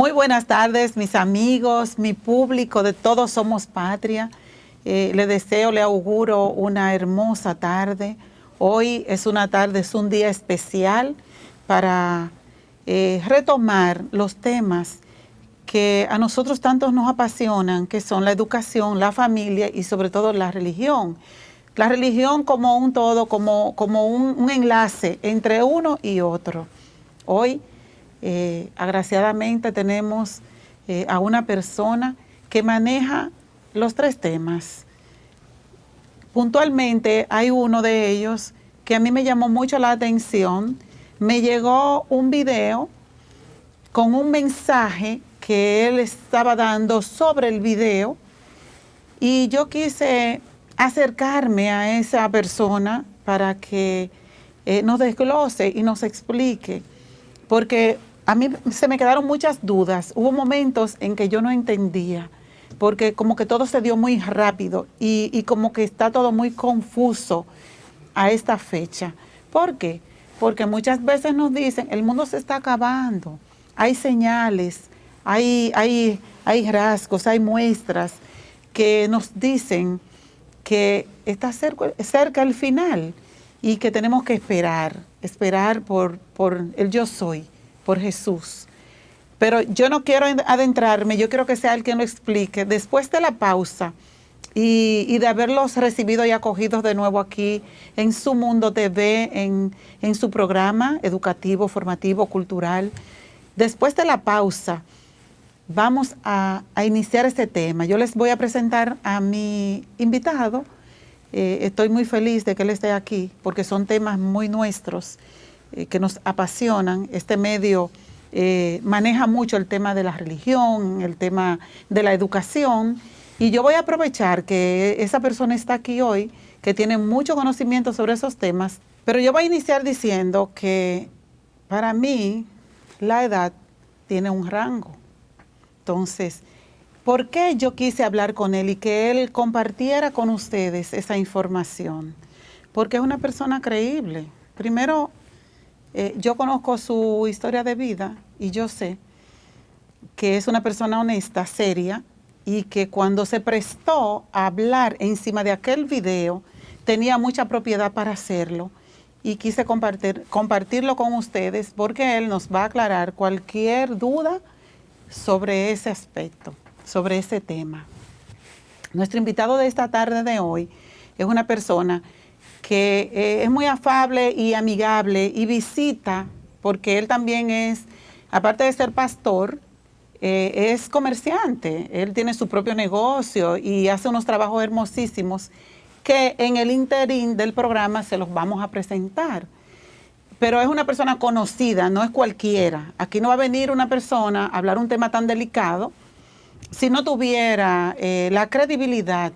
Muy buenas tardes, mis amigos, mi público de Todos Somos Patria. Le deseo, le auguro una hermosa tarde. Hoy es una tarde, es un día especial para retomar los temas que a nosotros tantos nos apasionan, que son la educación, la familia y sobre todo la religión. La religión como un todo, como un enlace entre uno y otro. Hoy, agraciadamente, tenemos a una persona que maneja los tres temas. Puntualmente hay uno de ellos que a mí me llamó mucho la atención. Me llegó un video con un mensaje que él estaba dando sobre el video y yo quise acercarme a esa persona para que nos desglose y nos explique, porque a mí se me quedaron muchas dudas. Hubo momentos en que yo no entendía, porque como que todo se dio muy rápido y como que está todo muy confuso a esta fecha. ¿Por qué? Porque muchas veces nos dicen, el mundo se está acabando, hay señales, hay rasgos, hay muestras que nos dicen que está cerca el final y que tenemos que esperar por el yo soy, por Jesús. Pero yo no quiero adentrarme, yo quiero que sea el quien lo explique. Después de la pausa y de haberlos recibido y acogidos de nuevo aquí en Su Mundo TV, en su programa educativo, formativo, cultural, después de la pausa, vamos a iniciar este tema. Yo les voy a presentar a mi invitado. Estoy muy feliz de que él esté aquí porque son temas muy nuestros que nos apasionan. Este medio maneja mucho el tema de la religión, el tema de la educación, y yo voy a aprovechar que esa persona está aquí hoy, que tiene mucho conocimiento sobre esos temas, pero yo voy a iniciar diciendo que para mí la edad tiene un rango. Entonces, ¿por qué yo quise hablar con él y que él compartiera con ustedes esa información? Porque es una persona creíble. Primero, yo conozco su historia de vida y yo sé que es una persona honesta, seria, y que cuando se prestó a hablar encima de aquel video, tenía mucha propiedad para hacerlo. Y quise compartirlo con ustedes porque él nos va a aclarar cualquier duda sobre ese aspecto, sobre ese tema. Nuestro invitado de esta tarde de hoy es una persona que es muy afable y amigable y visita, porque él también es, aparte de ser pastor, es comerciante. Él tiene su propio negocio y hace unos trabajos hermosísimos que en el interín del programa se los vamos a presentar. Pero es una persona conocida, no es cualquiera. Aquí no va a venir una persona a hablar un tema tan delicado si no tuviera la credibilidad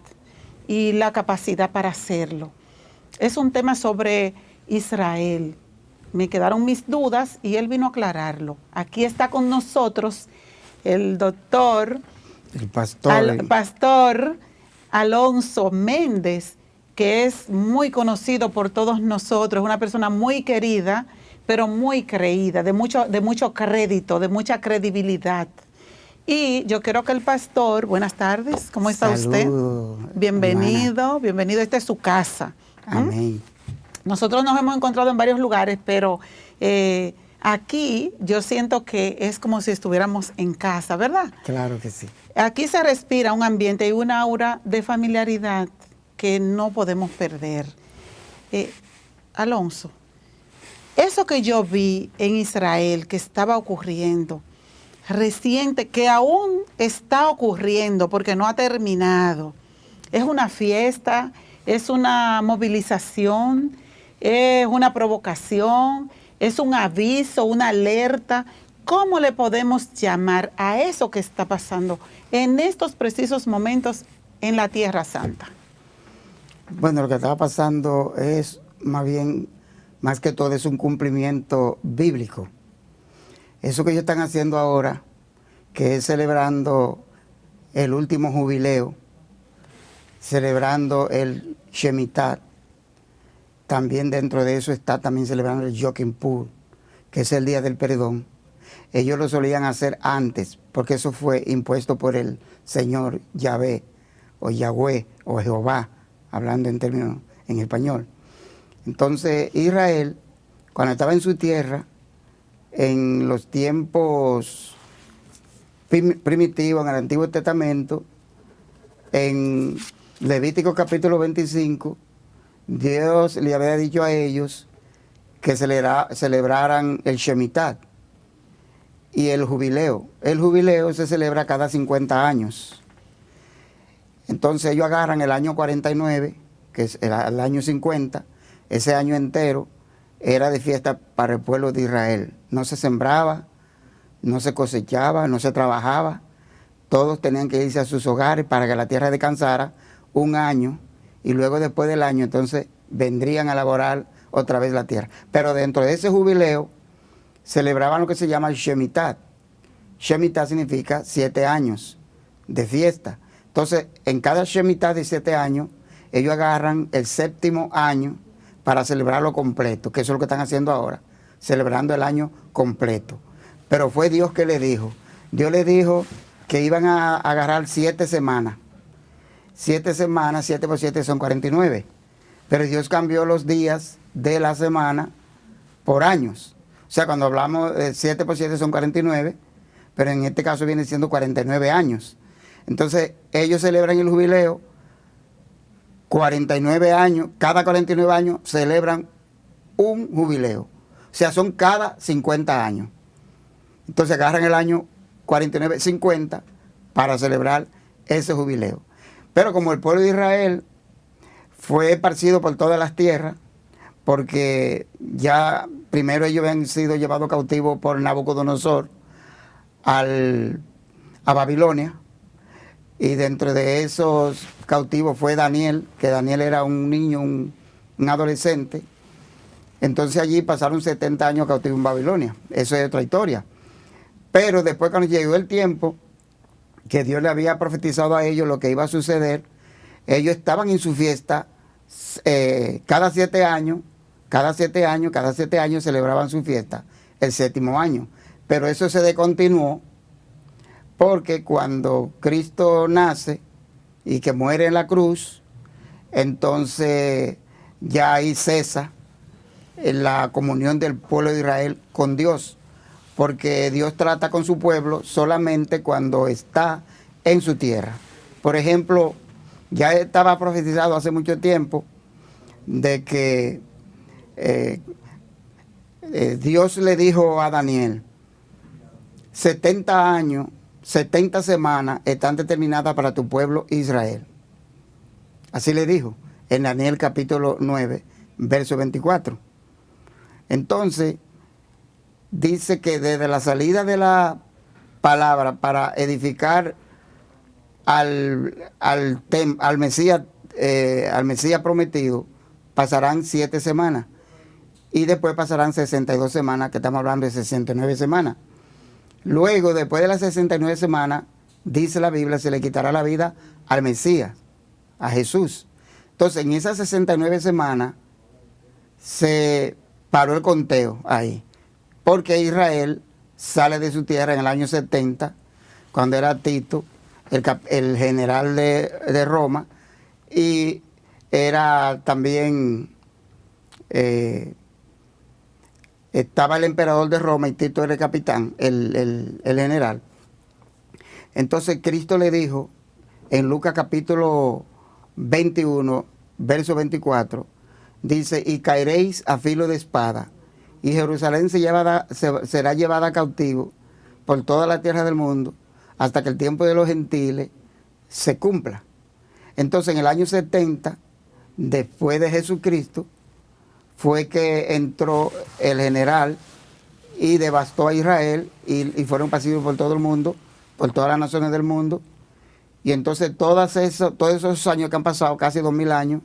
y la capacidad para hacerlo. Es un tema sobre Israel. Me quedaron mis dudas y él vino a aclararlo. Aquí está con nosotros el doctor, el pastor Alonso Méndez, que es muy conocido por todos nosotros, una persona muy querida, pero muy creída, de mucho crédito, de mucha credibilidad. Y yo quiero que el pastor, buenas tardes, ¿cómo está usted? Bienvenido, hermana. Bienvenido, esta es su casa. Amén. Nosotros nos hemos encontrado en varios lugares, pero aquí yo siento que es como si estuviéramos en casa, ¿verdad? Claro que sí. Aquí se respira un ambiente y una aura de familiaridad que no podemos perder. Alonso, eso que yo vi en Israel que estaba ocurriendo, reciente, que aún está ocurriendo porque no ha terminado, es una fiesta, es una movilización, es una provocación, es un aviso, una alerta. ¿Cómo le podemos llamar a eso que está pasando en estos precisos momentos en la Tierra Santa? Bueno, lo que está pasando es más que todo, es un cumplimiento bíblico. Eso que ellos están haciendo ahora, que es celebrando el último jubileo, celebrando el Shemitah, también dentro de eso está también celebrando el Yom Kippur, que es el día del perdón. Ellos lo solían hacer antes, porque eso fue impuesto por el Señor Yahvé, o Yahweh, o Jehová, hablando en términos en español. Entonces Israel, cuando estaba en su tierra, en los tiempos primitivos, en el Antiguo Testamento, en Levítico capítulo 25, Dios le había dicho a ellos que celebraran el Shemitah y el jubileo. El jubileo se celebra cada 50 años. Entonces ellos agarran el año 49, que es el año 50, ese año entero era de fiesta para el pueblo de Israel. No se sembraba, no se cosechaba, no se trabajaba. Todos tenían que irse a sus hogares para que la tierra descansara un año, y luego después del año entonces vendrían a laborar otra vez la tierra. Pero dentro de ese jubileo celebraban lo que se llama el Shemitah. Shemitah significa 7 años de fiesta. Entonces, en cada Shemitah de 7 años, ellos agarran el 7º año para celebrarlo completo, que eso es lo que están haciendo ahora, celebrando el año completo. Pero fue Dios que le dijo. Dios le dijo que iban a agarrar 7 semanas. 7 semanas, 7 por 7 son 49. Pero Dios cambió los días de la semana por años. O sea, cuando hablamos de 7 por 7 son 49, pero en este caso viene siendo 49 años. Entonces, ellos celebran el jubileo 49 años, cada 49 años celebran un jubileo. O sea, son cada 50 años. Entonces agarran el año 49, 50 para celebrar ese jubileo. Pero como el pueblo de Israel fue esparcido por todas las tierras, porque ya primero ellos habían sido llevados cautivos por Nabucodonosor a Babilonia, y dentro de esos cautivos fue Daniel, que Daniel era un niño, un adolescente. Entonces allí pasaron 70 años cautivos en Babilonia. Eso es otra historia. Pero después, cuando llegó el tiempo que Dios le había profetizado a ellos lo que iba a suceder, ellos estaban en su fiesta cada 7 años, cada 7 años celebraban su fiesta, el 7º año. Pero eso se descontinuó, porque cuando Cristo nace y que muere en la cruz, entonces ya ahí cesa la comunión del pueblo de Israel con Dios, porque Dios trata con su pueblo solamente cuando está en su tierra. Por ejemplo, ya estaba profetizado hace mucho tiempo de que Dios le dijo a Daniel, 70 años, 70 semanas están determinadas para tu pueblo Israel. Así le dijo en Daniel capítulo 9, verso 24. Entonces, dice que desde la salida de la palabra para edificar al Mesías prometido, pasarán 7 semanas. Y después pasarán 62 semanas, que estamos hablando de 69 semanas. Luego, después de las 69 semanas, dice la Biblia, se le quitará la vida al Mesías, a Jesús. Entonces, en esas 69 semanas se paró el conteo ahí, porque Israel sale de su tierra en el año 70, cuando era Tito, el general de Roma, y era también, estaba el emperador de Roma y Tito era el capitán, el general. Entonces Cristo le dijo en Lucas capítulo 21, verso 24, dice, y caeréis a filo de espada, y Jerusalén será llevada cautivo por toda la tierra del mundo, hasta que el tiempo de los gentiles se cumpla. Entonces en el año 70, después de Jesucristo, fue que entró el general y devastó a Israel, y fueron pasivos por todo el mundo, por todas las naciones del mundo. Y entonces todos esos años que han pasado, casi 2000 años,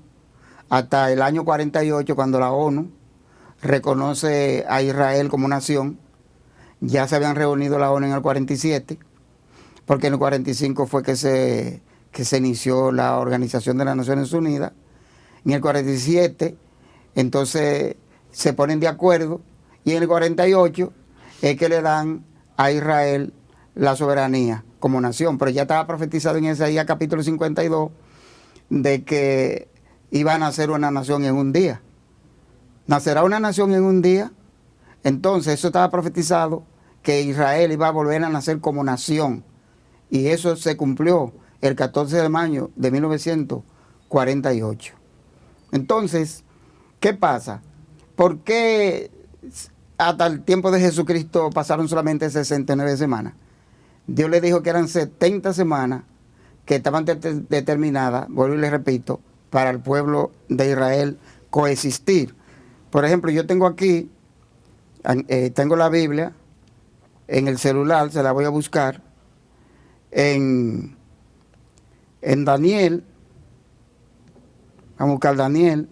hasta el año 48, cuando la ONU reconoce a Israel como nación, ya se habían reunido la ONU en el 47, porque en el 45 fue que se inició la Organización de las Naciones Unidas. En el 47, entonces se ponen de acuerdo, y en el 48 es que le dan a Israel la soberanía como nación. Pero ya estaba profetizado en Isaías capítulo 52 de que iba a nacer una nación en un día. Nacerá una nación en un día. Entonces eso estaba profetizado, que Israel iba a volver a nacer como nación. Y eso se cumplió el 14 de mayo de 1948. Entonces, ¿qué pasa? ¿Por qué hasta el tiempo de Jesucristo pasaron solamente 69 semanas? Dios le dijo que eran 70 semanas que estaban determinadas, vuelvo y les repito, para el pueblo de Israel coexistir. Por ejemplo, yo tengo aquí, tengo la Biblia en el celular, se la voy a buscar, en Daniel, vamos a buscar Daniel,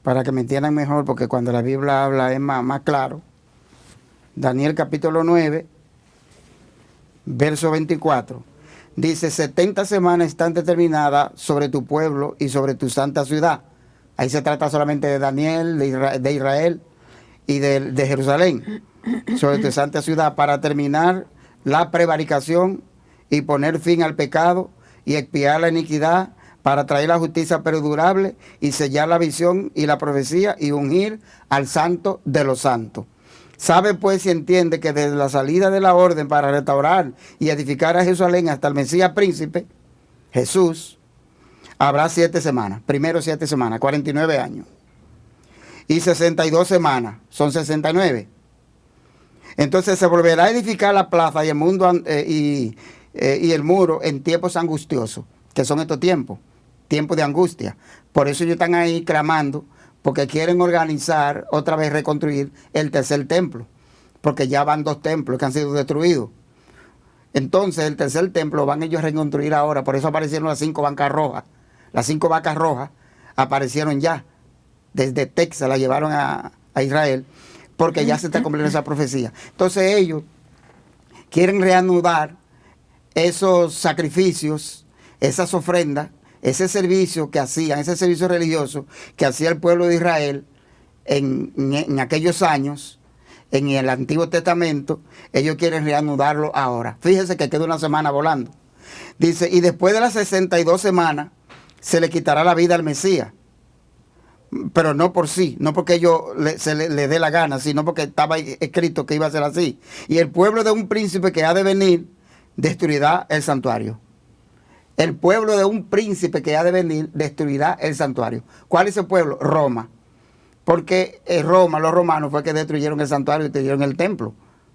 para que me entiendan mejor, porque cuando la Biblia habla es más claro. Daniel capítulo 9, verso 24. Dice, 70 semanas están determinadas sobre tu pueblo y sobre tu santa ciudad. Ahí se trata solamente de Daniel, de Israel y de Jerusalén, sobre tu santa ciudad, para terminar la prevaricación y poner fin al pecado y expiar la iniquidad, para traer la justicia perdurable y sellar la visión y la profecía y ungir al santo de los santos. Sabe pues y entiende que desde la salida de la orden para restaurar y edificar a Jerusalén hasta el Mesías príncipe, Jesús, habrá 7 semanas, primero 7 semanas, 49 años. Y 62 semanas, son 69. Entonces se volverá a edificar la plaza y el mundo y el muro en tiempos angustiosos, que son estos tiempos de angustia. Por eso ellos están ahí clamando, porque quieren organizar, otra vez reconstruir el tercer templo, porque ya van 2 templos que han sido destruidos. Entonces el tercer templo van ellos a reconstruir ahora, por eso aparecieron las 5 vacas rojas. Las 5 vacas rojas aparecieron ya, desde Texas la llevaron a Israel, porque ya se está cumpliendo esa profecía. Entonces ellos quieren reanudar esos sacrificios, esas ofrendas, ese servicio que hacían, ese servicio religioso que hacía el pueblo de Israel en aquellos años, en el Antiguo Testamento. Ellos quieren reanudarlo ahora. Fíjense que queda una semana volando. Dice, y después de las 62 semanas se le quitará la vida al Mesías. Pero no por sí, no porque se le dé la gana, sino porque estaba escrito que iba a ser así. Y el pueblo de un príncipe que ha de venir destruirá el santuario. El pueblo de un príncipe que ha de venir destruirá el santuario. ¿Cuál es el pueblo? Roma. Porque Roma, los romanos, fue que destruyeron el santuario y destruyeron el templo.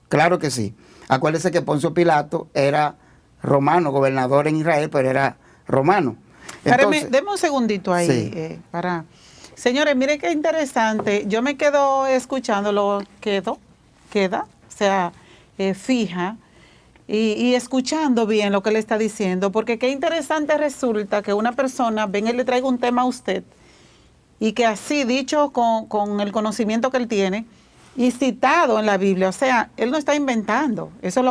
Claro que sí. Acuérdense que Poncio Pilato era romano, gobernador en Israel, pero era romano. Entonces, deme un segundito ahí, sí. para... Señores, miren qué interesante. Yo me quedo escuchándolo, queda, o sea, fija, y escuchando bien lo que le está diciendo, porque qué interesante resulta que una persona venga y le traiga un tema a usted, y que así, dicho con el conocimiento que él tiene, y citado en la Biblia, o sea, él no está inventando. Eso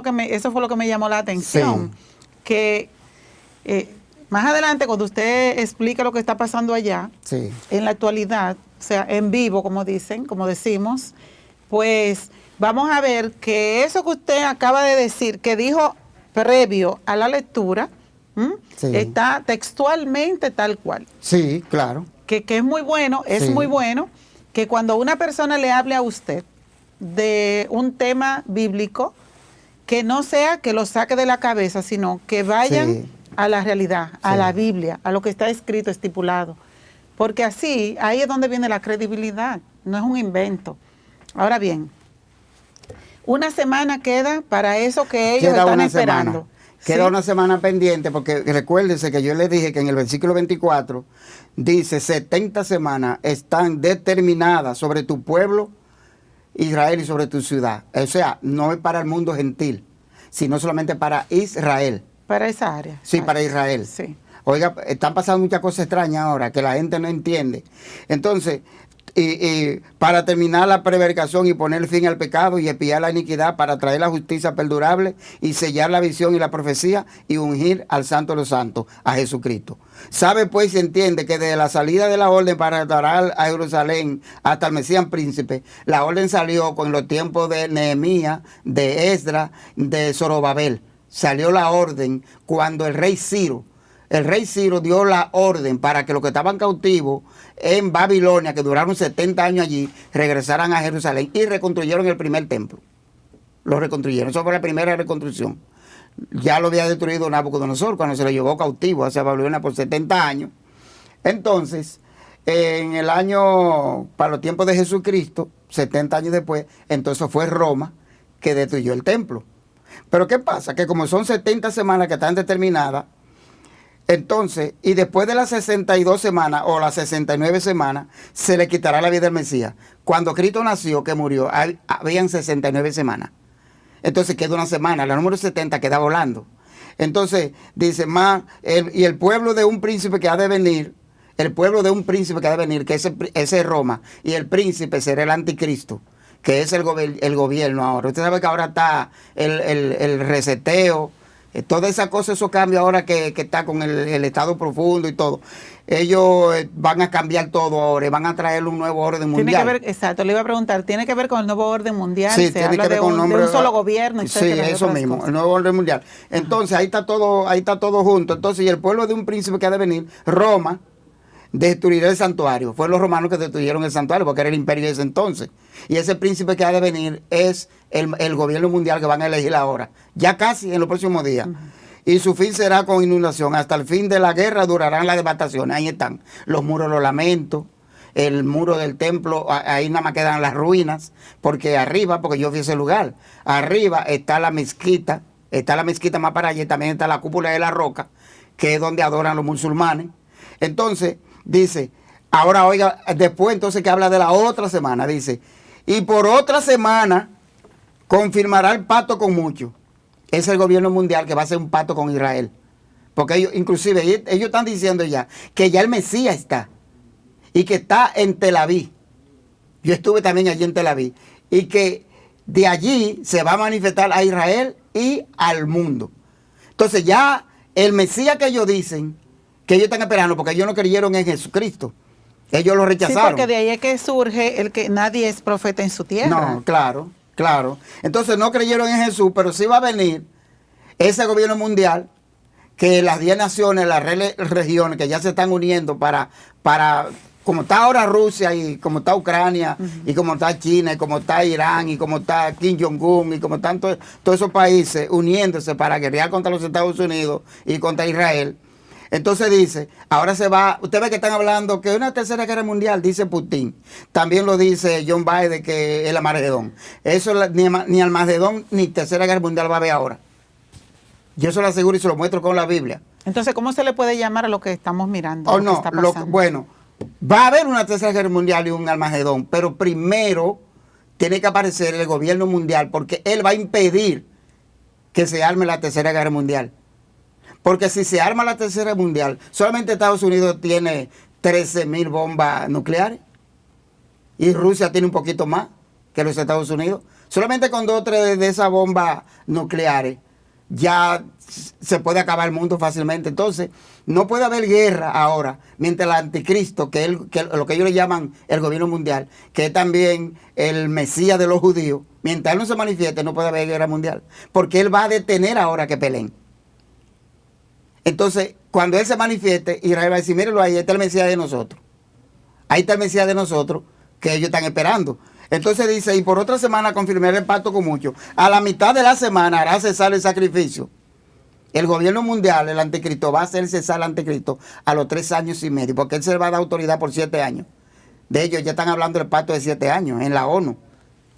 fue lo que me llamó la atención, sí. Que más adelante, cuando usted explica lo que está pasando allá, sí, en la actualidad, o sea, en vivo, como decimos, pues vamos a ver que eso que usted acaba de decir, que dijo previo a la lectura, sí, está textualmente tal cual. Sí, claro. Que es muy bueno, Sí. muy bueno que cuando una persona le hable a usted de un tema bíblico, que no sea que lo saque de la cabeza, sino que vayan Sí. a la realidad, a Sí. la Biblia, a lo que está escrito, estipulado. Porque así, ahí es donde viene la credibilidad, no es un invento. Ahora bien, una semana queda para eso que ellos están esperando. Queda ¿Sí? una semana pendiente, porque recuérdense que yo les dije que en el versículo 24 dice 70 semanas están determinadas sobre tu pueblo Israel y sobre tu ciudad. O sea, no es para el mundo gentil, sino solamente para Israel. Para esa área. Sí, para Israel. Sí. Oiga, están pasando muchas cosas extrañas ahora que la gente no entiende. Entonces, y para terminar la prevaricación y poner fin al pecado y expiar la iniquidad, para traer la justicia perdurable y sellar la visión y la profecía y ungir al Santo de los Santos, a Jesucristo. Sabe pues y entiende que desde la salida de la orden para restaurar a Jerusalén hasta el Mesías príncipe, la orden salió con los tiempos de Nehemías, de Esdras, de Zorobabel. Salió la orden cuando el rey Ciro dio la orden para que los que estaban cautivos en Babilonia, que duraron 70 años allí, regresaran a Jerusalén y reconstruyeron el primer templo. Lo reconstruyeron. Eso fue la primera reconstrucción. Ya lo había destruido Nabucodonosor cuando se lo llevó cautivo hacia Babilonia por 70 años. Entonces, en el año, para los tiempos de Jesucristo, 70 años después, entonces fue Roma que destruyó el templo. Pero ¿qué pasa? Que como son 70 semanas que están determinadas, entonces, y después de las 62 semanas o las 69 semanas, se le quitará la vida al Mesías. Cuando Cristo nació, que murió, habían 69 semanas. Entonces queda una semana, la número 70 queda volando. Entonces, dice más, y el pueblo de un príncipe que ha de venir, que ese es Roma, y el príncipe será el anticristo, que es el gobierno ahora. Usted sabe que ahora está el reseteo, toda esa cosa, esos cambios ahora que está con el estado profundo y todo. Ellos van a cambiar todo ahora, van a traer un nuevo orden mundial. Tiene que ver, exacto, le iba a preguntar, ¿tiene que ver con el nuevo orden mundial? Sí, se tiene habla que ver con de un solo gobierno, etcétera. Sí, eso mismo, cosas. el nuevo orden mundial. Entonces, ahí está todo junto. Entonces, y el pueblo de un príncipe que ha de venir, Roma, destruirá el santuario. Fueron los romanos que destruyeron el santuario porque era el imperio de ese entonces. Y ese príncipe que ha de venir es el gobierno mundial que van a elegir ahora, ya casi en los próximos días. Y su fin será con inundación. Hasta el fin de la guerra durarán las devastaciones. Ahí están los muros, los lamentos, el muro del templo, ahí nada más quedan las ruinas, porque arriba, porque yo fui a ese lugar, arriba está la mezquita más para allá, y también está la cúpula de la roca, que es donde adoran los musulmanes. Entonces, dice, ahora oiga, después entonces que habla de la otra semana, dice, y por otra semana confirmará el pacto con muchos. Es el gobierno mundial que va a hacer un pacto con Israel. Porque ellos, inclusive, ellos están diciendo ya que ya el Mesías está. Y que está en Tel Aviv. Yo estuve también allí en Tel Aviv. Y que de allí se va a manifestar a Israel y al mundo. Entonces ya el Mesías que ellos dicen, que ellos están esperando, porque ellos no creyeron en Jesucristo. Ellos lo rechazaron. Sí, porque de ahí es que surge el que nadie es profeta en su tierra. No, claro. Entonces no creyeron en Jesús, pero sí va a venir ese gobierno mundial, que las 10 naciones, las regiones que ya se están uniendo para como está ahora Rusia y como está Ucrania, y como está China y como está Irán y como está Kim Jong-un y como están todos esos países uniéndose para guerrear contra los Estados Unidos y contra Israel. Entonces dice, ahora se va, usted ve que están hablando que una tercera guerra mundial, dice Putin. También lo dice John Biden, que es el Armagedón. Eso ni Armagedón ni tercera guerra mundial va a haber ahora. Yo se lo aseguro y se lo muestro con la Biblia. Entonces, ¿cómo se le puede llamar a lo que estamos mirando? O no, bueno, va a haber una tercera guerra mundial y un Armagedón, pero primero tiene que aparecer el gobierno mundial, porque él va a impedir que se arme la tercera guerra mundial. Porque si se arma la tercera mundial, solamente Estados Unidos tiene 13,000 bombas nucleares y Rusia tiene un poquito más que los Estados Unidos. Solamente con 2 o 3 de esas bombas nucleares ya se puede acabar el mundo fácilmente. Entonces, no puede haber guerra ahora, mientras el anticristo, que lo que ellos le llaman el gobierno mundial, que es también el Mesías de los judíos, mientras él no se manifieste, no puede haber guerra mundial, porque él va a detener ahora que peleen. Entonces, cuando él se manifieste, Israel va a decir, mírenlo, ahí está el Mesías de nosotros. Ahí está el Mesías de nosotros, que ellos están esperando. Entonces dice, y por otra semana confirmaré el pacto con muchos. A la mitad de la semana hará cesar el sacrificio. El gobierno mundial, el anticristo, va a hacer cesar al anticristo a los 3 años y medio, porque él se le va a dar autoridad por 7 años. De ellos ya están hablando del pacto de 7 años en la ONU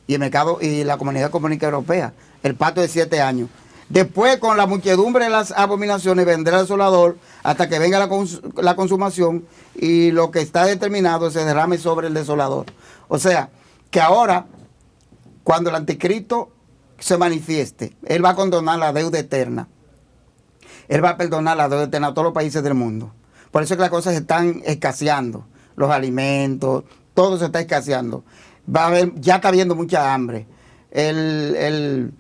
y el mercado y la Comunidad Económica Europea. El pacto de 7 años. Después, con la muchedumbre de las abominaciones, vendrá el desolador hasta que venga la consumación, y lo que está determinado se derrame sobre el desolador. O sea, que ahora, cuando el anticristo se manifieste, él va a condonar la deuda eterna. Él va a perdonar la deuda eterna a todos los países del mundo. Por eso es que las cosas están escaseando. Los alimentos, todo se está escaseando. Va a haber, ya está habiendo mucha hambre. El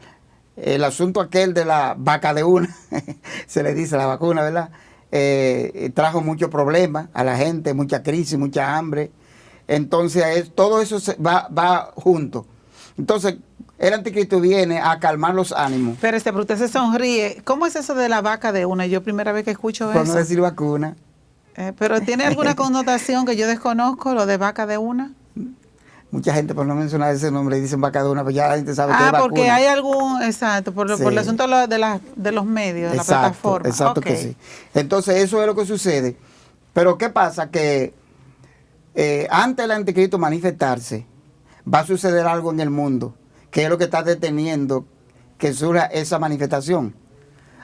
asunto aquel de la vaca de una, se le dice la vacuna, ¿verdad? Trajo muchos problemas a la gente, mucha crisis, mucha hambre. Entonces, todo eso va junto. Entonces, el anticristo viene a calmar los ánimos. Pero usted se sonríe. ¿Cómo es eso de la vaca de una? Yo primera vez que escucho Por eso. no decir vacuna. Pero ¿tiene alguna connotación que yo desconozco, lo de vaca de una? Mucha gente por no mencionar ese nombre dicen vaca de una, pero ya la gente sabe que es vacuna. Porque hay algún, exacto, por el asunto de los medios, de la plataforma. Exacto que sí. Entonces eso es lo que sucede. Pero ¿qué pasa? Que antes del anticristo manifestarse, va a suceder algo en el mundo, que es lo que está deteniendo que surja esa manifestación.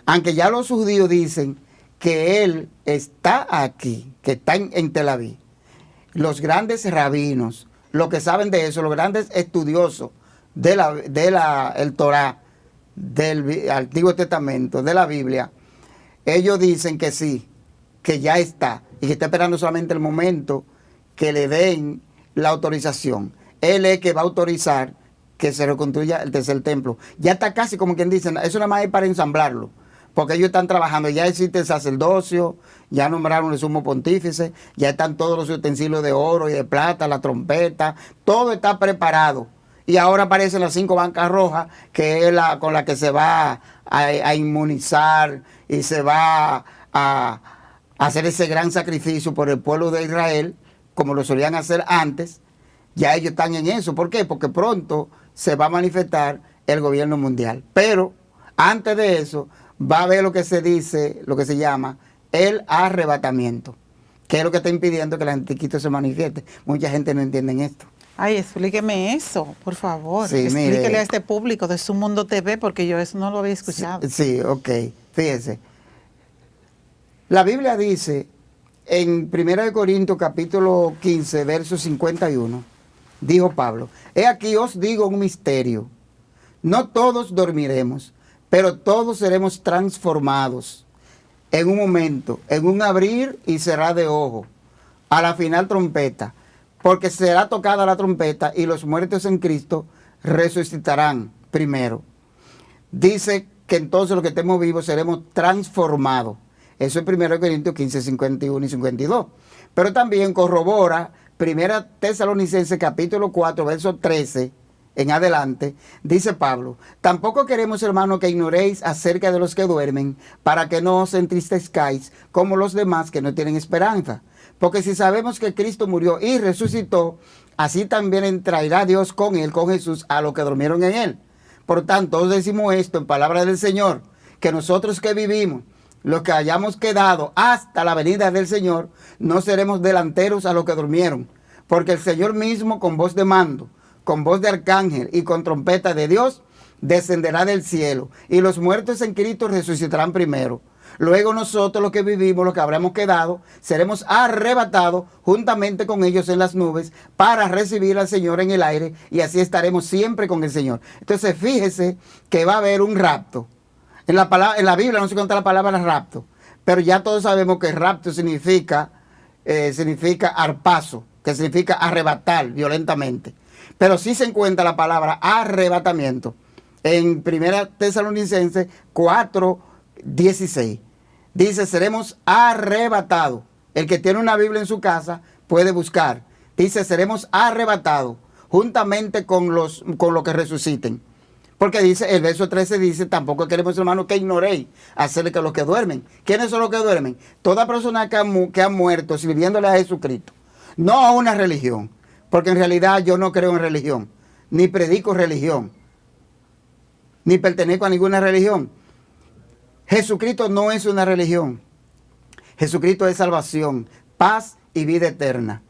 Aunque ya los judíos dicen que él está aquí, que está en Tel Aviv. Los grandes rabinos, los que saben de eso, los grandes estudiosos el Torah, del Antiguo Testamento, de la Biblia, ellos dicen que sí, que ya está, y que está esperando solamente el momento que le den la autorización. Él es que va a autorizar que se reconstruya el tercer templo. Ya está casi como quien dice, eso nada más es para ensamblarlo, porque ellos están trabajando, ya existe el sacerdocio, ya nombraron el sumo pontífice, ya están todos los utensilios de oro y de plata, la trompeta, todo está preparado. Y ahora aparecen las 5 bancas rojas, que es con la que se va a inmunizar y se va a hacer ese gran sacrificio por el pueblo de Israel, como lo solían hacer antes. Ya ellos están en eso. ¿Por qué? Porque pronto se va a manifestar el gobierno mundial. Pero antes de eso va a haber lo que se dice, lo que se llama el arrebatamiento, que es lo que está impidiendo que el anticristo se manifieste. Mucha gente no entiende esto. Ay, explíqueme eso, por favor. Sí, explíquele mire, a este público de Su Mundo TV, porque yo eso no lo había escuchado. Sí, ok. Fíjese. La Biblia dice en 1 Corintios capítulo 15, verso 51, dijo Pablo, he aquí os digo un misterio, no todos dormiremos, pero todos seremos transformados en un momento, en un abrir y cerrar de ojo, a la final trompeta, porque será tocada la trompeta y los muertos en Cristo resucitarán primero. Dice que entonces los que estemos vivos seremos transformados. Eso es 1 Corintios 15, 51 y 52. Pero también corrobora 1 Tesalonicenses capítulo 4, verso 13 en adelante, dice Pablo, tampoco queremos, hermano, que ignoréis acerca de los que duermen, para que no os entristezcáis como los demás que no tienen esperanza. Porque si sabemos que Cristo murió y resucitó, así también traerá Dios con él, con Jesús, a los que durmieron en él. Por tanto, os decimos esto en palabra del Señor, que nosotros que vivimos, los que hayamos quedado hasta la venida del Señor, no seremos delanteros a los que durmieron. Porque el Señor mismo, con voz de mando, con voz de arcángel y con trompeta de Dios, descenderá del cielo, y los muertos en Cristo resucitarán primero. Luego nosotros, los que vivimos, los que habremos quedado, seremos arrebatados juntamente con ellos en las nubes para recibir al Señor en el aire, y así estaremos siempre con el Señor. Entonces fíjese que va a haber un rapto. En la Biblia no se cuenta la palabra rapto, pero ya todos sabemos que rapto significa arpazo, que significa arrebatar violentamente. Pero sí se encuentra la palabra arrebatamiento en 1 Tesalonicenses 4, 16. Dice, seremos arrebatados. El que tiene una Biblia en su casa puede buscar. Dice, seremos arrebatados juntamente con los que resuciten. Porque dice, el verso 13 dice, tampoco queremos, hermanos, que ignoréis acerca de los que duermen. ¿Quiénes son los que duermen? Toda persona que ha muerto sirviéndole a Jesucristo. No a una religión. Porque en realidad yo no creo en religión, ni predico religión, ni pertenezco a ninguna religión. Jesucristo no es una religión. Jesucristo es salvación, paz y vida eterna.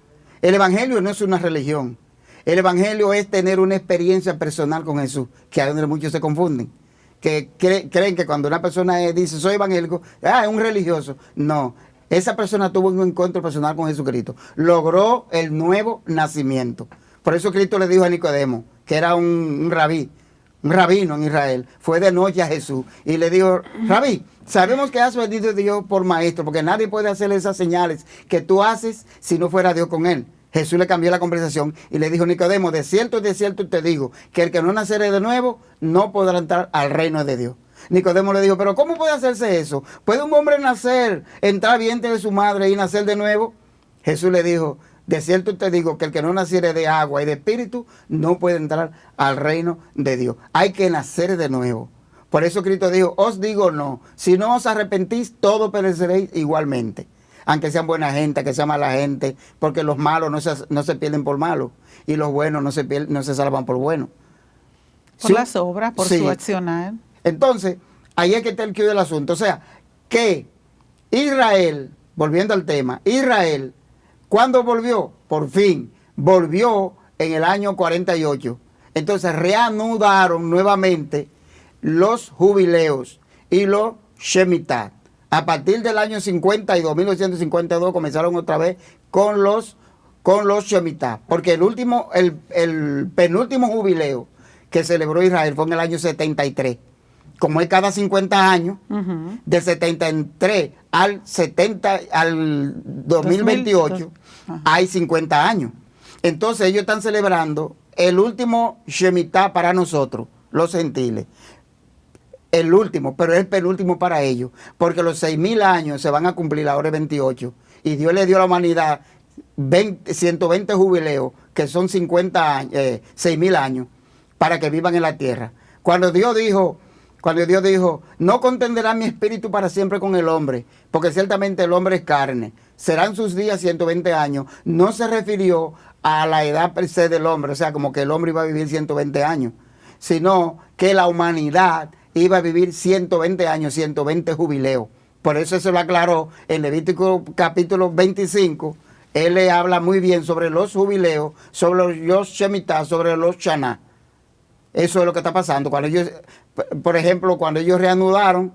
El Evangelio no es una religión. El Evangelio es tener una experiencia personal con Jesús, que a donde muchos se confunden. Que creen que cuando una persona dice, soy evangélico, es un religioso. No. Esa persona tuvo un encuentro personal con Jesucristo. Logró el nuevo nacimiento. Por eso Cristo le dijo a Nicodemo, que era un rabino en Israel, fue de noche a Jesús y le dijo, Rabí, sabemos que has venido de Dios por maestro, porque nadie puede hacer esas señales que tú haces si no fuera Dios con él. Jesús le cambió la conversación y le dijo: Nicodemo, de cierto te digo, que el que no naciere de nuevo no podrá entrar al reino de Dios. Nicodemo le dijo: pero ¿cómo puede hacerse eso? ¿Puede un hombre nacer, entrar vientre de su madre y nacer de nuevo? Jesús le dijo: de cierto te digo que el que no naciere de agua y de espíritu no puede entrar al reino de Dios. Hay que nacer de nuevo. Por eso Cristo dijo: os digo no, si no os arrepentís, todos pereceréis igualmente. Aunque sean buena gente, que sea mala gente, porque los malos no se pierden por malos y los buenos no se salvan por buenos. Por las obras, por su accionar. Entonces, ahí es que está el quid del asunto. O sea, que Israel, volviendo al tema, Israel, ¿cuándo volvió? Por fin, volvió en el año 48. Entonces, reanudaron nuevamente los jubileos y los Shemitah. A partir del año 52, 1952, comenzaron otra vez con los Shemitah. Porque el penúltimo jubileo que celebró Israel fue en el año 73. Como es cada 50 años, de 73 al 2028, hay 50 años. Entonces ellos están celebrando el último Shemitah para nosotros, los gentiles. El último, pero es el penúltimo para ellos, porque los 6.000 años se van a cumplir ahora el 28, y Dios le dio a la humanidad 120 jubileos, que son 6.000 años, para que vivan en la tierra. Cuando Dios dijo, no contenderá mi espíritu para siempre con el hombre, porque ciertamente el hombre es carne, serán sus días 120 años, no se refirió a la edad per se del hombre, o sea, como que el hombre iba a vivir 120 años, sino que la humanidad iba a vivir 120 años, 120 jubileos. Por eso se lo aclaró en Levítico capítulo 25. Él le habla muy bien sobre los jubileos, sobre los Shemitah, sobre los Shaná. Eso es lo que está pasando. Cuando ellos, por ejemplo, cuando ellos reanudaron,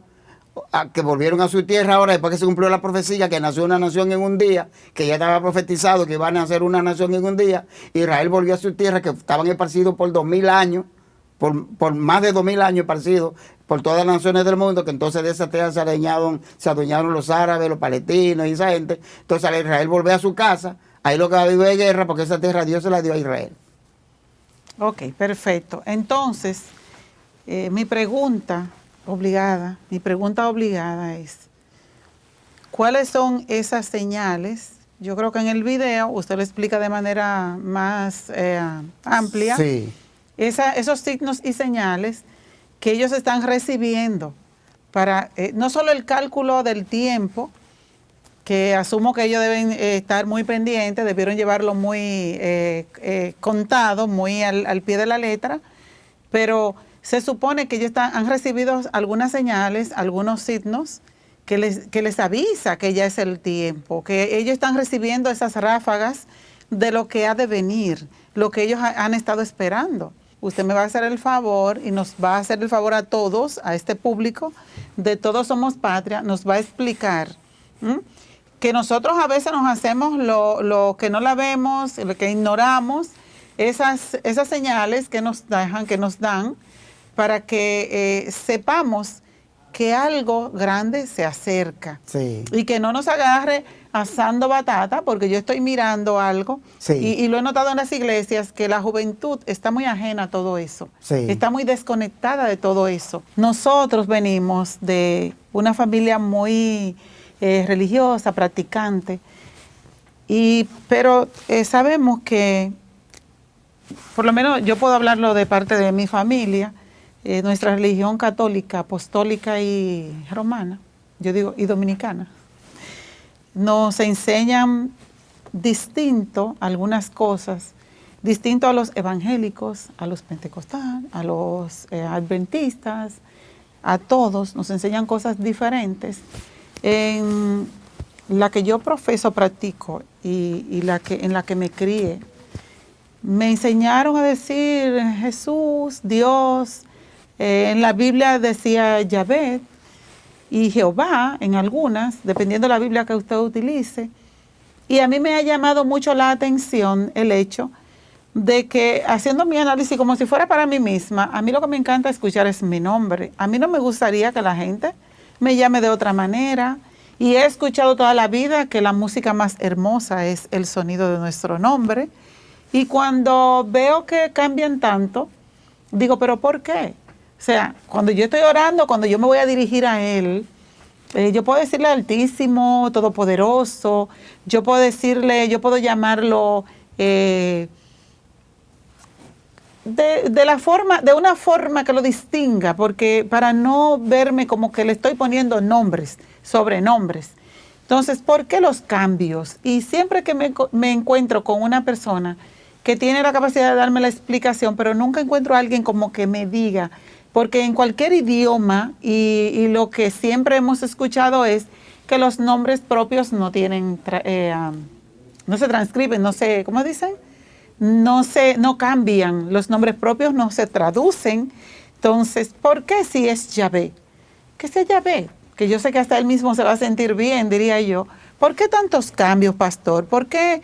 que volvieron a su tierra ahora, después que se cumplió la profecía, que nació una nación en un día, que ya estaba profetizado que iban a nacer una nación en un día, Israel volvió a su tierra, que estaban esparcidos por 2.000 años, por más de 2.000 años esparcidos por todas las naciones del mundo, que entonces de esa tierra se adueñaron los árabes, los palestinos y esa gente. Entonces Israel volvió a su casa, ahí lo que va a vivir es guerra, porque esa tierra Dios se la dio a Israel. Ok, perfecto. Entonces, mi pregunta obligada es, ¿cuáles son esas señales? Yo creo que en el video usted lo explica de manera más amplia. Sí. Esos signos y señales que ellos están recibiendo para no solo el cálculo del tiempo, que asumo que ellos deben estar muy pendientes, debieron llevarlo muy contado, muy al pie de la letra, pero se supone que ellos han recibido algunas señales, algunos signos que les avisa que ya es el tiempo, que ellos están recibiendo esas ráfagas de lo que ha de venir, lo que ellos han estado esperando. Usted me va a hacer el favor y nos va a hacer el favor a todos, a este público, de Todos Somos Patria, nos va a explicar que nosotros a veces nos hacemos lo que no la vemos, lo que ignoramos, esas señales que nos dan para que sepamos que algo grande se acerca. Sí. Y que no nos agarre asando batata, porque yo estoy mirando algo, sí. y lo he notado en las iglesias, que la juventud está muy ajena a todo eso, sí. Está muy desconectada de todo eso. Nosotros venimos de una familia muy religiosa, practicante, pero sabemos que, por lo menos yo puedo hablarlo de parte de mi familia, nuestra religión católica, apostólica y romana, yo digo, y dominicana, nos enseñan distinto algunas cosas, distinto a los evangélicos, a los pentecostales, a los adventistas, a todos nos enseñan cosas diferentes. En la que yo profeso, practico y en la que me crié, me enseñaron a decir Jesús, Dios, en la Biblia decía Yahvé y Jehová, en algunas, dependiendo de la Biblia que usted utilice. Y a mí me ha llamado mucho la atención el hecho de que, haciendo mi análisis como si fuera para mí misma, a mí lo que me encanta escuchar es mi nombre. A mí no me gustaría que la gente me llame de otra manera. Y he escuchado toda la vida que la música más hermosa es el sonido de nuestro nombre. Y cuando veo que cambian tanto, digo, ¿pero por qué? O sea, cuando yo estoy orando, cuando yo me voy a dirigir a Él, yo puedo decirle Altísimo, Todopoderoso, yo puedo decirle, yo puedo llamarlo de una forma que lo distinga, porque para no verme como que le estoy poniendo nombres, sobrenombres. Entonces, ¿por qué los cambios? Y siempre que me encuentro con una persona que tiene la capacidad de darme la explicación, pero nunca encuentro a alguien como que me diga, porque en cualquier idioma, y lo que siempre hemos escuchado es que los nombres propios no tienen, no se transcriben, no sé, ¿cómo dicen? No cambian, los nombres propios no se traducen. Entonces, ¿por qué si es Yahvé? Que sea Yahvé, que yo sé que hasta él mismo se va a sentir bien, diría yo. ¿Por qué tantos cambios, pastor? ¿Por qué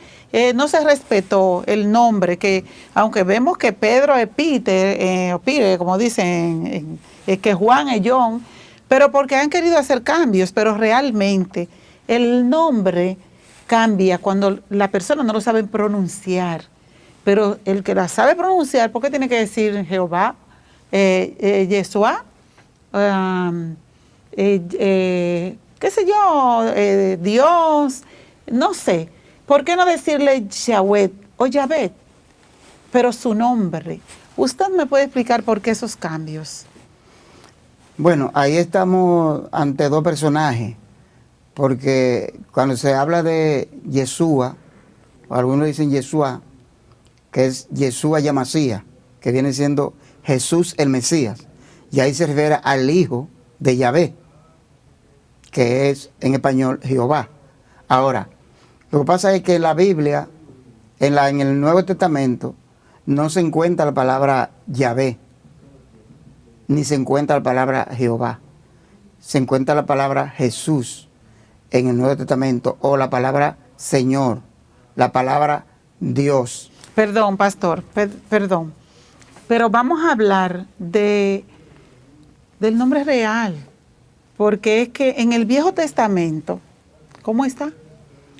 no se respetó el nombre? Que aunque vemos que Pedro es Peter, o Pire, como dicen, que Juan es John, pero porque han querido hacer cambios, pero realmente el nombre cambia cuando la persona no lo sabe pronunciar. Pero el que la sabe pronunciar, ¿por qué tiene que decir Jehová, Yeshua, qué sé yo, Dios? No sé. ¿Por qué no decirle Yahweh o Yahvé? Pero su nombre. ¿Usted me puede explicar por qué esos cambios? Bueno, ahí estamos ante dos personajes, porque cuando se habla de Yeshua, o algunos dicen Yeshua, que es Yeshua Yamasía, que viene siendo Jesús el Mesías, y ahí se refiere al hijo de Yahvé, que es en español Jehová. Ahora, lo que pasa es que en la Biblia, en el Nuevo Testamento, no se encuentra la palabra Yahvé, ni se encuentra la palabra Jehová. Se encuentra la palabra Jesús en el Nuevo Testamento, o la palabra Señor, la palabra Dios. Perdón, pastor, perdón. Pero vamos a hablar del nombre real, porque es que en el Viejo Testamento, ¿cómo está?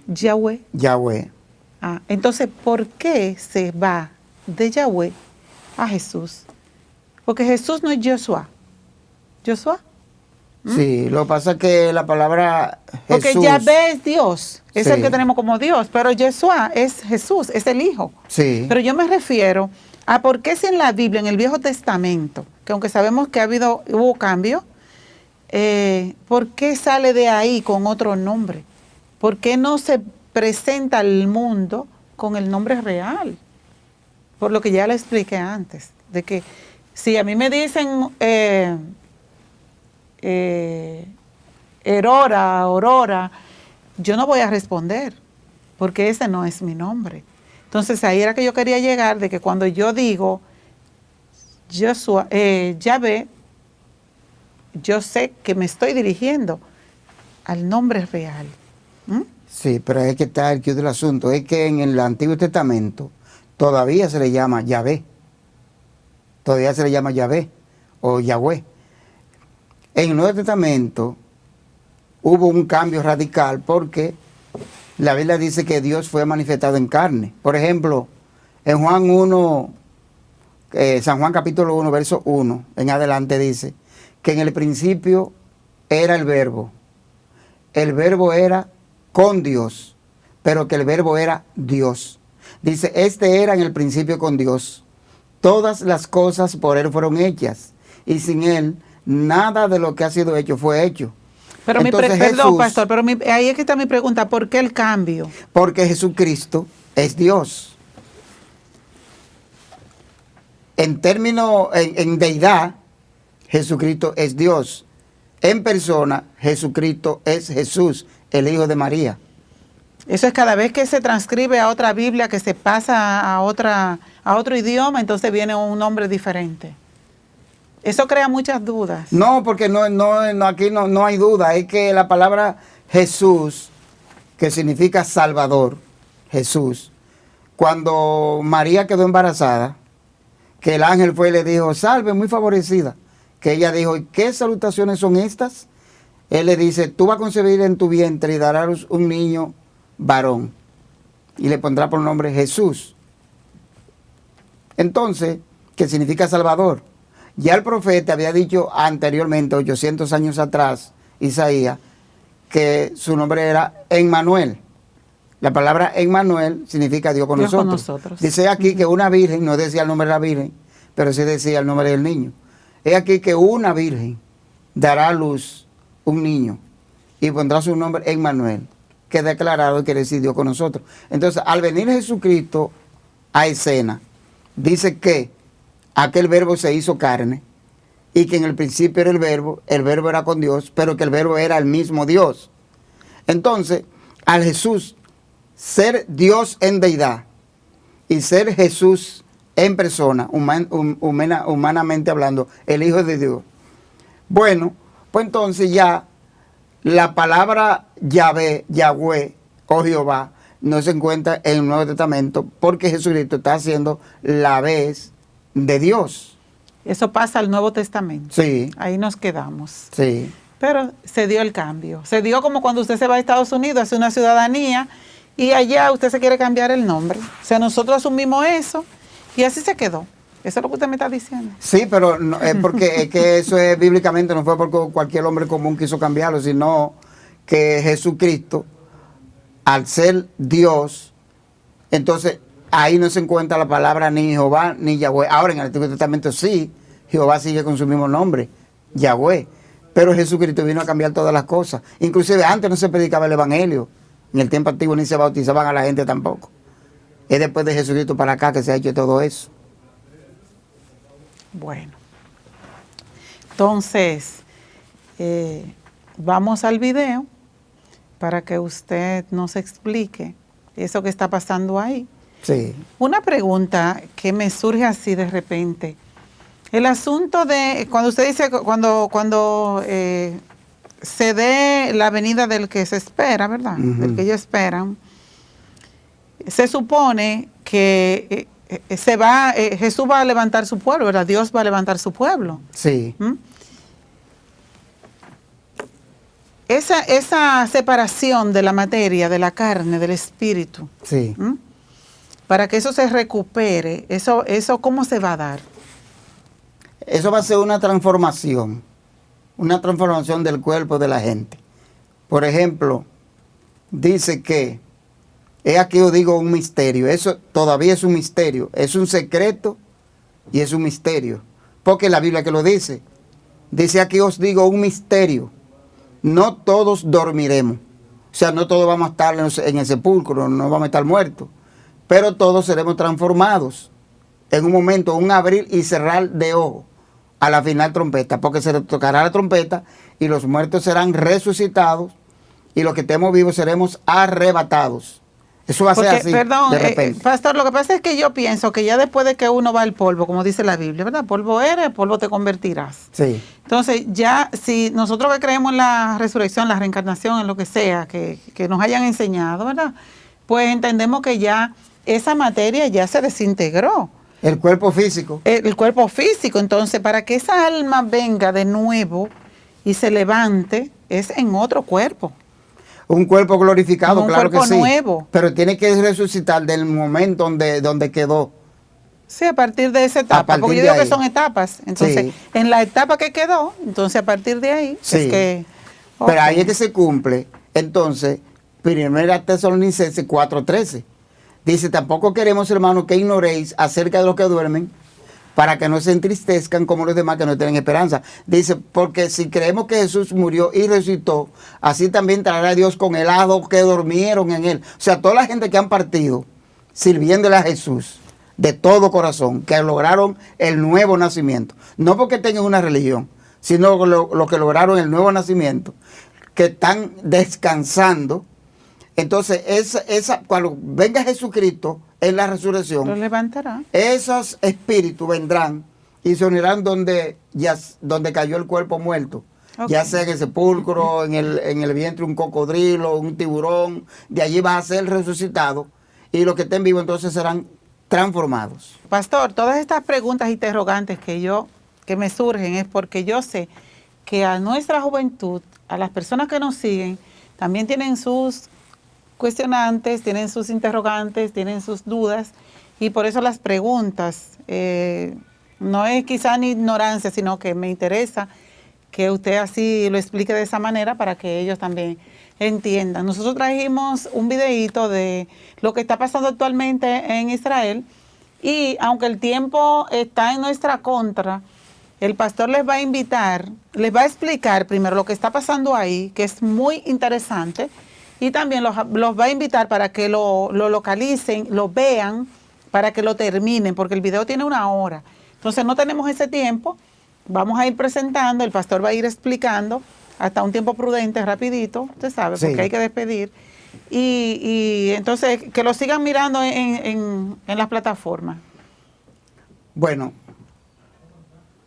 Yahweh. Yahweh. Entonces, ¿por qué se va de Yahweh a Jesús? Porque Jesús no es Joshua. ¿Joshua? Sí, lo que pasa es que la palabra Jesús... Porque Yahvé es Dios, es sí, el que tenemos como Dios, pero Yeshua es Jesús, es el Hijo. Sí. Pero yo me refiero a por qué si en la Biblia, en el Viejo Testamento, que aunque sabemos que hubo cambio, ¿por qué sale de ahí con otro nombre? ¿Por qué no se presenta al mundo con el nombre real? Por lo que ya le expliqué antes, de que si a mí me dicen Aurora, yo no voy a responder, porque ese no es mi nombre. Entonces ahí era que yo quería llegar, de que cuando yo digo Yahvé, yo sé que me estoy dirigiendo al nombre real. Sí, pero es que está el quid del asunto, es que en el Antiguo Testamento todavía se le llama Yahvé, todavía se le llama Yahvé o Yahweh. En el Nuevo Testamento hubo un cambio radical porque la Biblia dice que Dios fue manifestado en carne. Por ejemplo, en Juan 1, San Juan capítulo 1, verso 1, en adelante dice que en el principio era el verbo era con Dios, pero que el verbo era Dios. Dice, este era en el principio con Dios. Todas las cosas por él fueron hechas, y sin él nada de lo que ha sido hecho fue hecho. Pero entonces, perdón, pastor, pero ahí es que está mi pregunta, ¿por qué el cambio? Porque Jesucristo es Dios. En términos, en deidad, Jesucristo es Dios. En persona, Jesucristo es Jesús, el Hijo de María. Eso es cada vez que se transcribe a otra Biblia, que se pasa a otro idioma, entonces viene un nombre diferente. Eso crea muchas dudas. No, porque aquí no hay duda. Es que la palabra Jesús, que significa Salvador, Jesús, cuando María quedó embarazada, que el ángel fue y le dijo, salve, muy favorecida, que ella dijo, ¿qué salutaciones son estas? Él le dice, tú vas a concebir en tu vientre y darás un niño varón. Y le pondrá por nombre Jesús. Entonces, ¿qué significa Salvador? Ya el profeta había dicho anteriormente, 800 años atrás, Isaías, que su nombre era Emmanuel. La palabra Emmanuel significa Dios con nosotros. Dice aquí que una virgen, no decía el nombre de la virgen, pero sí decía el nombre del niño. Es aquí que una virgen dará a luz un niño y pondrá su nombre Emmanuel, que es declarado y que decir Dios con nosotros. Entonces, al venir Jesucristo a escena, dice que aquel verbo se hizo carne y que en el principio era el verbo era con Dios, pero que el verbo era el mismo Dios. Entonces, al Jesús ser Dios en deidad y ser Jesús en persona, humanamente hablando, el Hijo de Dios. Bueno, pues entonces ya la palabra Yahweh o Jehová no se encuentra en el Nuevo Testamento porque Jesucristo está haciendo la vez de Dios. Eso pasa al Nuevo Testamento. Sí. Ahí nos quedamos. Sí. Pero se dio el cambio. Se dio como cuando usted se va a Estados Unidos, hace una ciudadanía y allá usted se quiere cambiar el nombre. O sea, nosotros asumimos eso y así se quedó. Eso es lo que usted me está diciendo. Sí, pero no, es porque es que eso es bíblicamente, no fue porque cualquier hombre común quiso cambiarlo, sino que Jesucristo, al ser Dios, entonces ahí no se encuentra la palabra ni Jehová ni Yahweh. Ahora en el Antiguo Testamento sí, Jehová sigue con su mismo nombre, Yahweh. Pero Jesucristo vino a cambiar todas las cosas. Inclusive antes no se predicaba el Evangelio. En el tiempo antiguo ni se bautizaban a la gente tampoco. Es después de Jesucristo para acá que se ha hecho todo eso. Bueno, entonces, vamos al video para que usted nos explique eso que está pasando ahí. Sí. Una pregunta que me surge así de repente. El asunto de, cuando usted dice, cuando se dé la venida del que se espera, ¿verdad? Del que ellos esperan, se supone que Jesús va a levantar su pueblo, ¿verdad? Dios va a levantar su pueblo. Sí. Esa separación de la materia, de la carne, del espíritu, sí. Para que eso se recupere, eso ¿cómo se va a dar? Eso va a ser una transformación del cuerpo de la gente. Por ejemplo, dice que, aquí os digo un misterio, eso todavía es un misterio, es un secreto y es un misterio, porque la Biblia que lo dice aquí os digo un misterio, no todos dormiremos, o sea, no todos vamos a estar en el sepulcro, no vamos a estar muertos, pero todos seremos transformados en un momento, un abrir y cerrar de ojos, a la final trompeta, porque se tocará la trompeta y los muertos serán resucitados y los que estemos vivos seremos arrebatados. Eso va a ser así, perdón, de repente. Pastor, lo que pasa es que yo pienso que ya después de que uno va al polvo, como dice la Biblia, ¿verdad? Polvo eres, polvo te convertirás. Sí. Entonces, ya si nosotros que creemos en la resurrección, la reencarnación, en lo que sea, que nos hayan enseñado, ¿verdad? Pues entendemos que ya esa materia ya se desintegró. El cuerpo físico. El cuerpo físico. Entonces, para que esa alma venga de nuevo y se levante, es en otro cuerpo. Un cuerpo glorificado, claro que sí. Un cuerpo nuevo. Pero tiene que resucitar del momento donde quedó. Sí, a partir de esa etapa, porque yo digo que son etapas. Entonces, sí. En la etapa que quedó, entonces a partir de ahí sí. es que... Okay. Pero ahí es que se cumple. Entonces, 1 Tesalonicenses 4:13. Dice, tampoco queremos, hermanos, que ignoréis acerca de los que duermen, para que no se entristezcan como los demás que no tienen esperanza. Dice, porque si creemos que Jesús murió y resucitó, así también traerá Dios con él a los que durmieron en él. O sea, toda la gente que han partido sirviéndole a Jesús de todo corazón, que lograron el nuevo nacimiento. No porque tengan una religión, sino lo que lograron el nuevo nacimiento, que están descansando. Entonces, cuando venga Jesucristo en la resurrección, lo levantará. Esos espíritus vendrán y se unirán donde cayó el cuerpo muerto. Okay. Ya sea en el sepulcro, en el vientre un cocodrilo, un tiburón, de allí va a ser resucitado y los que estén vivos entonces serán transformados. Pastor, todas estas preguntas interrogantes que me surgen es porque yo sé que a nuestra juventud, a las personas que nos siguen, también tienen sus cuestionantes, tienen sus interrogantes, tienen sus dudas, y por eso las preguntas. No es quizá ni ignorancia, sino que me interesa que usted así lo explique de esa manera para que ellos también entiendan. Nosotros trajimos un videíto de lo que está pasando actualmente en Israel, y aunque el tiempo está en nuestra contra, el pastor les va a invitar, les va a explicar primero lo que está pasando ahí, que es muy interesante, y también los va a invitar para que lo localicen, lo vean, para que lo terminen, porque el video tiene 1 hora. Entonces no tenemos ese tiempo, vamos a ir presentando, el pastor va a ir explicando hasta un tiempo prudente, rapidito, usted sabe, porque hay que despedir. Y entonces que lo sigan mirando en las plataformas. Bueno,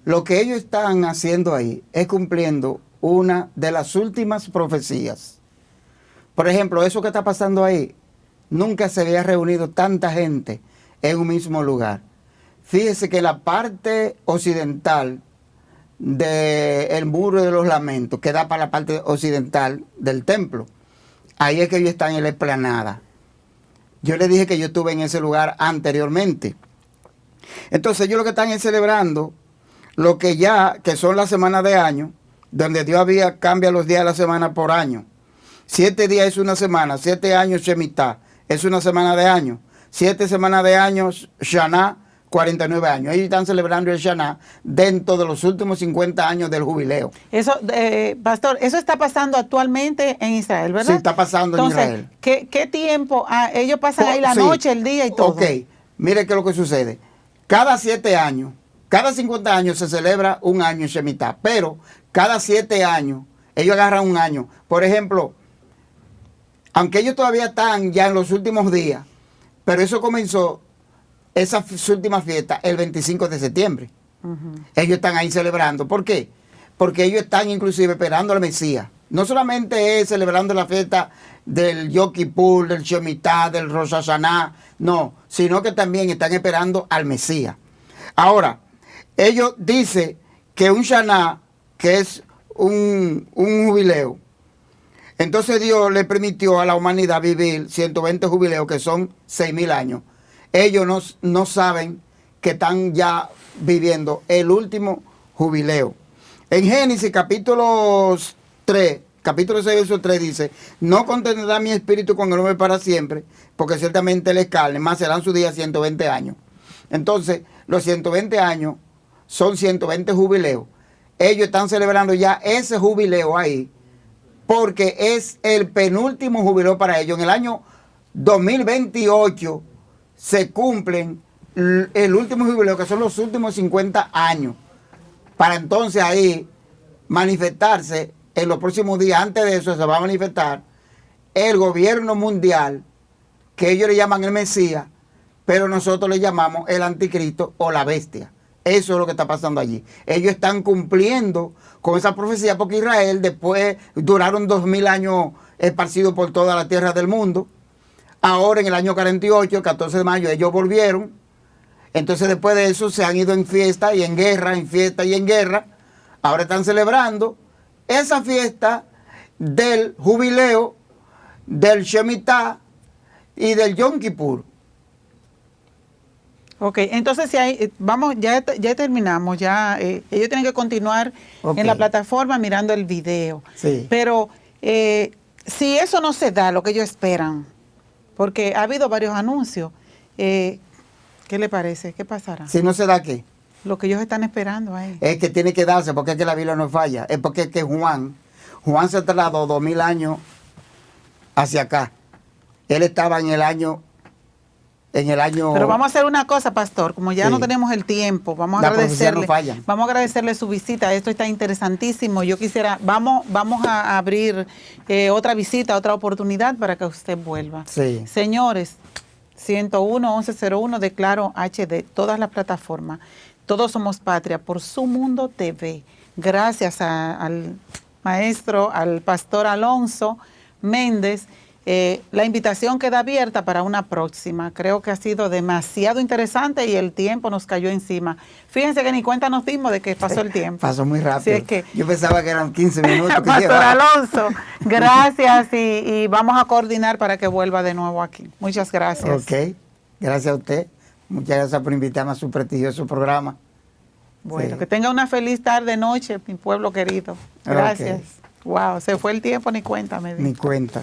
lo que ellos están haciendo ahí es cumpliendo una de las últimas profecías. Por ejemplo, eso que está pasando ahí, nunca se había reunido tanta gente en un mismo lugar. Fíjese que la parte occidental del muro de los lamentos, que da para la parte occidental del templo, ahí es que ellos están en la explanada. Yo les dije que yo estuve en ese lugar anteriormente. Entonces ellos lo que están es celebrando lo que ya, que son las semanas de año, donde Dios cambia los días de la semana por año. 7 días es una semana, 7 años Shemitah es una semana de año, 7 semanas de años Shana, 49 años. Ellos están celebrando el Shana dentro de los últimos 50 años del jubileo. Eso, pastor, eso está pasando actualmente en Israel, ¿verdad? Sí, está pasando en Israel. ¿Qué tiempo? Ellos pasan ahí la noche, el día y todo. Ok, mire qué es lo que sucede. Cada 7 años, cada 50 años se celebra un año en Shemitah, pero cada 7 años ellos agarran un año. Por ejemplo, aunque ellos todavía están ya en los últimos días, pero eso comenzó, esas últimas fiestas, el 25 de septiembre. Ellos están ahí celebrando. ¿Por qué? Porque ellos están inclusive esperando al Mesías. No solamente es celebrando la fiesta del Yom Kippur, del Shemitah, del Rosh Hashanah, no, sino que también están esperando al Mesías. Ahora, ellos dicen que un Shana, que es un jubileo, entonces Dios le permitió a la humanidad vivir 120 jubileos, que son 6,000 años. Ellos no saben que están ya viviendo el último jubileo. En Génesis capítulo 3, capítulo 6, verso 3 dice: no contendrá mi espíritu con el hombre para siempre, porque ciertamente él es carne, más serán sus días 120 años. Entonces, los 120 años son 120 jubileos. Ellos están celebrando ya ese jubileo ahí, porque es el penúltimo jubileo para ellos. En el año 2028 se cumplen el último jubileo, que son los últimos 50 años, para entonces ahí manifestarse en los próximos días. Antes de eso se va a manifestar el gobierno mundial, que ellos le llaman el Mesías, pero nosotros le llamamos el anticristo o la bestia. Eso es lo que está pasando allí. Ellos están cumpliendo con esa profecía, porque Israel después duraron 2000 años esparcidos por toda la tierra del mundo. Ahora en el año 48, el 14 de mayo, ellos volvieron. Entonces después de eso se han ido en fiesta y en guerra, en fiesta y en guerra. Ahora están celebrando esa fiesta del jubileo, del Shemitah y del Yom Kippur. Ok, entonces si hay, vamos, ya terminamos, ya ellos tienen que continuar en la plataforma mirando el video. Sí. Pero si eso no se da, lo que ellos esperan, porque ha habido varios anuncios, ¿qué le parece? ¿Qué pasará? Si no se da, ¿qué? Lo que ellos están esperando ahí. Es que tiene que darse, porque es que la Biblia no falla. Es porque es que Juan se trasladó 2000 años hacia acá. Él estaba en el año... Pero vamos a hacer una cosa, pastor, como ya no tenemos el tiempo, vamos a agradecerle su visita. Esto está interesantísimo. Yo quisiera, vamos a abrir otra visita, otra oportunidad para que usted vuelva. Sí. Señores, 101-1101, Declaro HD, todas las plataformas. Todos somos patria por Su Mundo TV. Gracias al maestro, al pastor Alonso Méndez. La invitación queda abierta para una próxima. Creo que ha sido demasiado interesante y el tiempo nos cayó encima. Fíjense que ni cuenta nos dimos de que pasó el tiempo. Pasó muy rápido. Así es que, yo pensaba que eran 15 minutos. Pastor Alonso, gracias y vamos a coordinar para que vuelva de nuevo aquí. Muchas gracias. Ok, gracias a usted. Muchas gracias por invitarme a su prestigioso programa. Bueno, Sí. que tenga una feliz tarde, noche, mi pueblo querido. Gracias. Ok. Wow, se fue el tiempo, ni cuenta me di. Ni cuenta.